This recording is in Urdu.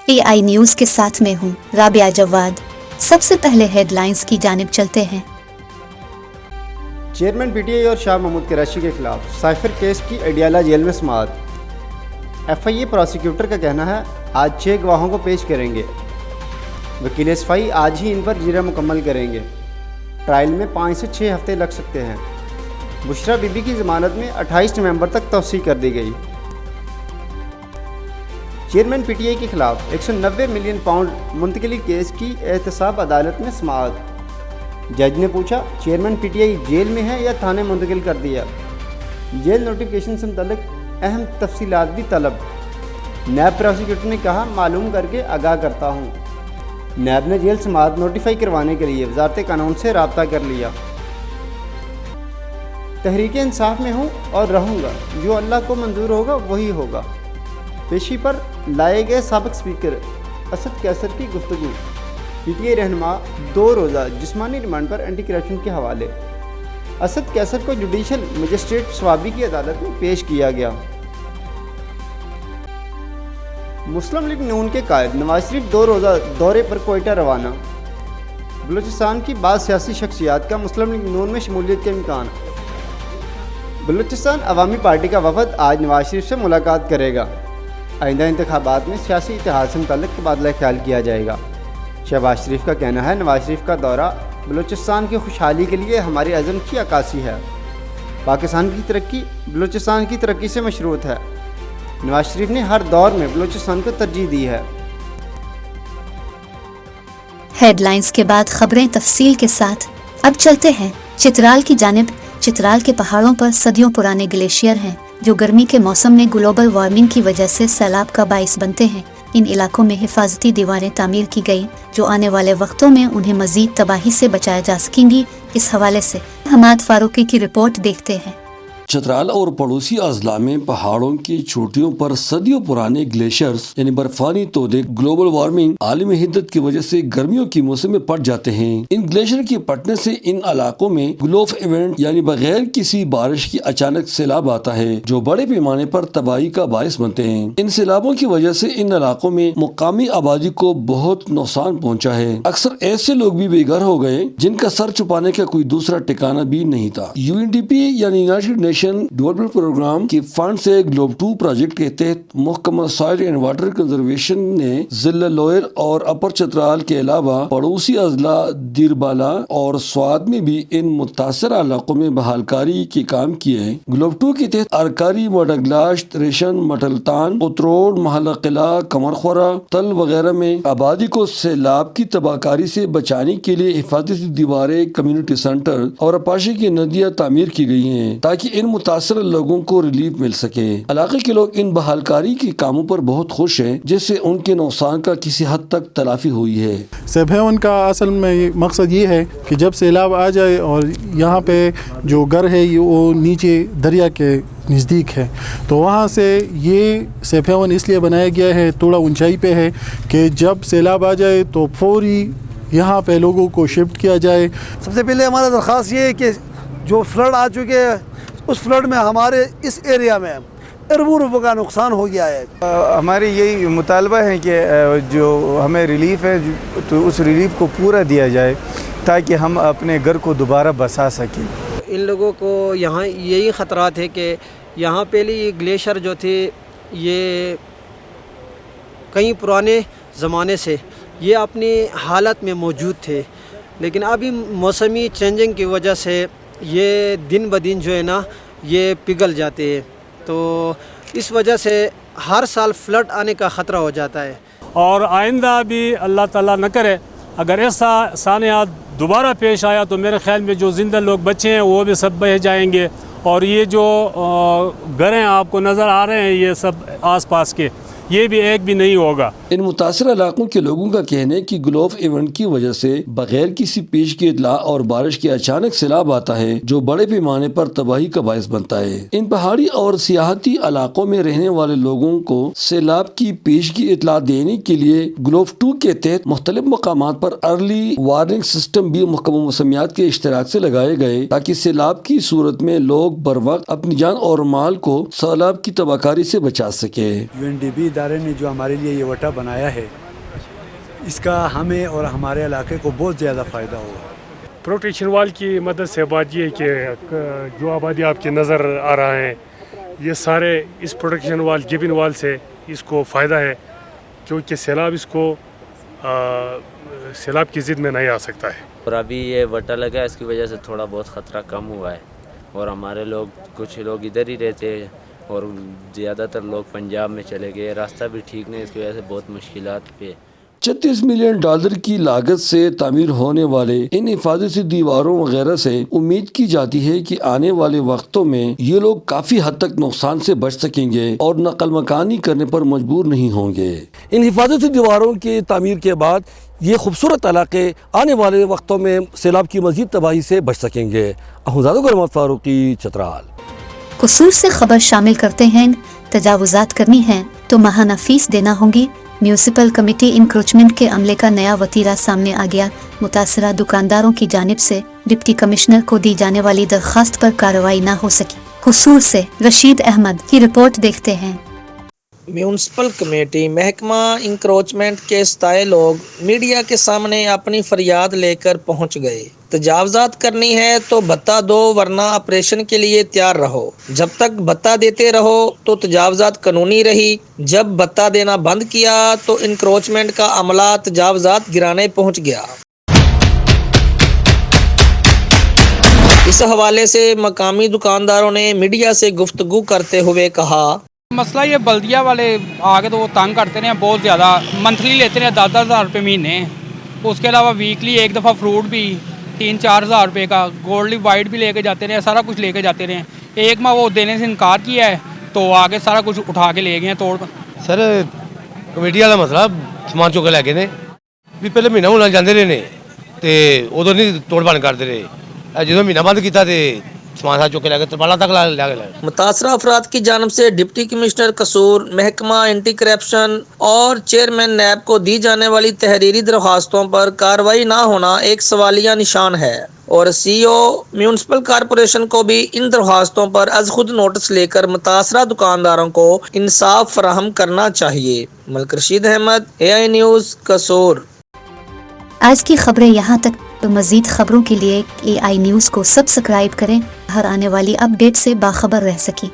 AI نیوز کے ساتھ میں ہوں رابعہ جواد۔ سب سے پہلے ہیڈ لائنز کی جانب چلتے ہیں۔ چیئرمین PTI اور شاہ محمود قریشی کے خلاف سائفر کیس کی اڈیالہ جیل میں سماعت۔ FIA پروسیکیوٹر کا کہنا ہے آج 6 گواہوں کو پیش کریں گے۔ وکیل صفائی آج ہی ان پر جرہ مکمل کریں گے۔ ٹرائل میں 5 سے 6 ہفتے لگ سکتے ہیں۔ بشرا بی بی کی ضمانت میں 28 نومبر تک توسیع کر دی گئی۔ چیئرمین PTI کے خلاف 190 ملین پاؤنڈ منتقلی کیس کی احتساب عدالت میں سماعت۔ جج نے پوچھا چیئرمین PTI جیل میں ہے یا تھانے منتقل کر دیا؟ جیل نوٹیفیکیشن سے متعلق اہم تفصیلات بھی طلب۔ نیب پروسیکیوٹر نے کہا معلوم کر کے آگاہ کرتا ہوں۔ نیب نے جیل سماعت نوٹیفائی کروانے کے لیے وزارت قانون سے رابطہ کر لیا۔ تحریک انصاف میں ہوں اور رہوں گا، جو اللہ کو منظور ہوگا وہی ہوگا۔ پیشی پر لائے گئے سابق اسپیکر اسد کیسر کی گفتگو۔ PTI رہنما 2 روزہ جسمانی ریمانڈ پر اینٹی کرپشن کے حوالے۔ اسد کیسر کو جوڈیشل مجسٹریٹ سوابی کی عدالت میں پیش کیا گیا۔ مسلم لیگ نون کے قائد نواز شریف 2 روزہ دورے پر کوئٹہ روانہ۔ بلوچستان کی بعض سیاسی شخصیات کا مسلم لیگ نون میں شمولیت کا امکان۔ بلوچستان عوامی پارٹی کا وفد آج نواز شریف سے ملاقات کرے گا۔ آئندہ انتخابات میں سیاسی اتحاد سے متعلق تبادلہ خیال کیا جائے گا۔ شہباز شریف کا کہنا ہے نواز شریف کا دورہ بلوچستان کی خوشحالی کے لیے ہمارے عزم کی عکاسی ہے۔ پاکستان کی ترقی بلوچستان کی ترقی سے مشروط ہے۔ نواز شریف نے ہر دور میں بلوچستان کو ترجیح دی ہے۔ ہیڈ لائنز کے بعد خبریں تفصیل کے ساتھ۔ اب چلتے ہیں چترال کی جانب۔ چترال کے پہاڑوں پر صدیوں پرانے گلیشیئر ہیں جو گرمی کے موسم میں گلوبل وارمنگ کی وجہ سے سیلاب کا باعث بنتے ہیں۔ ان علاقوں میں حفاظتی دیواریں تعمیر کی گئی جو آنے والے وقتوں میں انہیں مزید تباہی سے بچایا جا سکیں گی۔ اس حوالے سے حماد فاروقی کی رپورٹ دیکھتے ہیں۔ چترال اور پڑوسی اضلاع میں پہاڑوں کی چوٹیوں پر صدیوں پرانے گلیشیئرز یعنی برفانی تودے گلوبل وارمنگ عالمی حدت کی وجہ سے گرمیوں کے موسم میں پٹ جاتے ہیں۔ ان گلیشیئر کے پٹنے سے ان علاقوں میں گلوف ایونٹ یعنی بغیر کسی بارش کی اچانک سیلاب آتا ہے جو بڑے پیمانے پر تباہی کا باعث بنتے ہیں۔ ان سیلابوں کی وجہ سے ان علاقوں میں مقامی آبادی کو بہت نقصان پہنچا ہے۔ اکثر ایسے لوگ بھی بے گھر ہو گئے جن کا سر چھپانے کا کوئی دوسرا ٹھکانہ بھی نہیں تھا۔ UNDP یعنی یونائیٹڈ نیشن ڈیولپمنٹ پروگرام کے فنڈ سے گلوب 2 پروجیکٹ کے تحت محکمہ سوائل اینڈ واٹر کنزرویشن نے ضلع لوئر اور اپر چترال کے علاوہ پڑوسی اضلاع دیربالا اور سوات میں بھی ان متاثرہ علاقوں میں بحال کاری کے کام کیے ہیں۔ گلوب 2 کے تحت ارکاری، مڈگلاشت، ریشن، مٹلتان، اتروڑ، محلہ قلعہ، کمرخورا، تل وغیرہ میں آبادی کو سیلاب کی تباہ کاری سے بچانے کے لیے حفاظتی دیواریں، کمیونٹی سینٹر اور اپاشی کی ندیاں تعمیر کی گئی ہیں تاکہ ان متاثرہ لوگوں کو ریلیف مل سکے۔ علاقے کے لوگ ان بحال کاری کے کاموں پر بہت خوش ہیں جس سے ان کے نقصان کا کسی حد تک تلافی ہوئی ہے۔ سیب ہیون کا اصل میں مقصد یہ ہے کہ جب سیلاب آ جائے اور یہاں پہ جو گھر ہے وہ نیچے دریا کے نزدیک ہے تو وہاں سے یہ سیب ہیون اس لیے بنایا گیا ہے، تھوڑا اونچائی پہ ہے کہ جب سیلاب آ جائے تو فوری یہاں پہ لوگوں کو شفٹ کیا جائے۔ سب سے پہلے ہمارا درخواست یہ ہے کہ جو فلڈ آ چکے ہیں اس فلڈ میں ہمارے اس ایریا میں اربوں روپے کا نقصان ہو گیا ہے۔ ہماری یہی مطالبہ ہے کہ جو ہمیں ریلیف ہے تو اس ریلیف کو پورا دیا جائے تاکہ ہم اپنے گھر کو دوبارہ بسا سکیں۔ ان لوگوں کو یہاں یہی خطرات ہے کہ یہاں پہلے یہ گلیشیئر جو تھے یہ کئی پرانے زمانے سے یہ اپنی حالت میں موجود تھے، لیکن ابھی موسمی چینجنگ کی وجہ سے یہ دن بدن جو ہے نا یہ پگھل جاتے ہیں، تو اس وجہ سے ہر سال فلڈ آنے کا خطرہ ہو جاتا ہے۔ اور آئندہ بھی اللہ تعالیٰ نہ کرے اگر ایسا سانحات دوبارہ پیش آیا تو میرے خیال میں جو زندہ لوگ بچے ہیں وہ بھی سب بہہ جائیں گے، اور یہ جو گھر ہیں آپ کو نظر آ رہے ہیں یہ سب آس پاس کے یہ بھی ایک بھی نہیں ہوگا۔ ان متاثرہ علاقوں کے لوگوں کا کہنا ہے کہ گلوف ایونٹ کی وجہ سے بغیر کسی پیش کی اطلاع اور بارش کے اچانک سیلاب آتا ہے جو بڑے پیمانے پر تباہی کا باعث بنتا ہے۔ ان پہاڑی اور سیاحتی علاقوں میں رہنے والے لوگوں کو سیلاب کی پیش کی اطلاع دینے کے لیے گلوف 2 کے تحت مختلف مقامات پر ارلی وارننگ سسٹم بھی محکمہ موسمیات کے اشتراک سے لگائے گئے تاکہ سیلاب کی صورت میں لوگ بر وقت اپنی جان اور مال کو سیلاب کی تباہ کاری سے بچا سکے۔ UNDP ادارے نے جو ہمارے لیے یہ وٹا بنایا ہے اس کا ہمیں اور ہمارے علاقے کو بہت زیادہ فائدہ ہوگا۔ پروٹیکشن وال کی مدد سے بات یہ ہے کہ جو آبادی آپ کی نظر آ رہا ہے یہ سارے اس پروٹیکشن وال گیبن وال سے اس کو فائدہ ہے، کیونکہ سیلاب اس کو سیلاب کی ضد میں نہیں آ سکتا ہے۔ اور ابھی یہ وٹا لگا ہے، اس کی وجہ سے تھوڑا بہت خطرہ کم ہوا ہے، اور ہمارے لوگ کچھ لوگ ادھر ہی رہتے ہیں اور زیادہ تر لوگ پنجاب میں چلے گئے، راستہ بھی ٹھیک نہیں، اس کی وجہ سے بہت مشکلات پہ۔ 36 ملین ڈالر کی لاگت سے تعمیر ہونے والے ان حفاظتی دیواروں وغیرہ سے امید کی جاتی ہے کہ آنے والے وقتوں میں یہ لوگ کافی حد تک نقصان سے بچ سکیں گے اور نقل مکانی کرنے پر مجبور نہیں ہوں گے۔ ان حفاظتی دیواروں کی تعمیر کے بعد یہ خوبصورت علاقے آنے والے وقتوں میں سیلاب کی مزید تباہی سے بچ سکیں گے۔ احمد محمد فاروقی، چترال۔ قصور سے خبر شامل کرتے ہیں، تجاوزات کرنی ہیں تو ماہانہ فیس دینا ہوں گی۔ میونسپل کمیٹی انکروچمنٹ کے عملے کا نیا وتیرہ سامنے آ گیا۔ متاثرہ دکانداروں کی جانب سے ڈپٹی کمشنر کو دی جانے والی درخواست پر کارروائی نہ ہو سکی۔ قصور سے رشید احمد کی رپورٹ دیکھتے ہیں۔ میونسپل کمیٹی محکمہ انکروچمنٹ کے 27 لوگ میڈیا کے سامنے اپنی فریاد لے کر پہنچ گئے۔ تجاوزات کرنی ہے تو بھتہ دو ورنہ آپریشن کے لیے تیار رہو۔ جب تک بھتہ دیتے رہو تو تجاوزات قانونی رہی، جب بھتہ دینا بند کیا تو انکروچمنٹ کا عملہ تجاوزات گرانے پہنچ گیا۔ اس حوالے سے مقامی دکانداروں نے میڈیا سے گفتگو کرتے ہوئے کہا، مسئلہ یہ بلدیہ والے آگے تو وہ تنگ کرتے ہیں بہت زیادہ، منتھلی لیتے ہیں 10-10 ہزار روپے مہینے، اس کے علاوہ ویکلی ایک دفعہ فروٹ بھی 3-4 ہزار روپے کا، گولڈ وائٹ بھی لے کے جاتے رہے، سارا کچھ لے کے جاتے رہے۔ ایک ماہ وہ دینے سے انکار کیا ہے تو آگے سارا کچھ اٹھا کے لے گئے ہیں توڑ کر۔ سر کمیٹی والا مسئلہ سامان چک کے لے گئے نے بھی، پہلے مہینہ ہونا جاندے رہے نے تے ادھر نہیں توڑ بھن کرتے رہے، جدوں مہینہ بند کیتا تے سامان ساتھ چک کے لے گئے، ترپالا تک لے گئے۔ متاثرہ افراد کی جانب سے ڈپٹی کمشنر قصور، محکمہ اینٹی کرپشن اور چیئرمین نیب کو دی جانے والی تحریری درخواستوں پر کارروائی نہ ہونا ایک سوالیہ نشان ہے، اور سی او میونسپل کارپوریشن کو بھی ان درخواستوں پر از خود نوٹس لے کر متاثرہ دکانداروں کو انصاف فراہم کرنا چاہیے۔ ملک رشید احمد، اے آئی نیوز، قصور۔ آج کی خبریں یہاں تک۔ تو مزید خبروں کے لیے اے آئی نیوز کو سبسکرائب کریں، ہر آنے والی اپ ڈیٹ سے باخبر رہ سکیں۔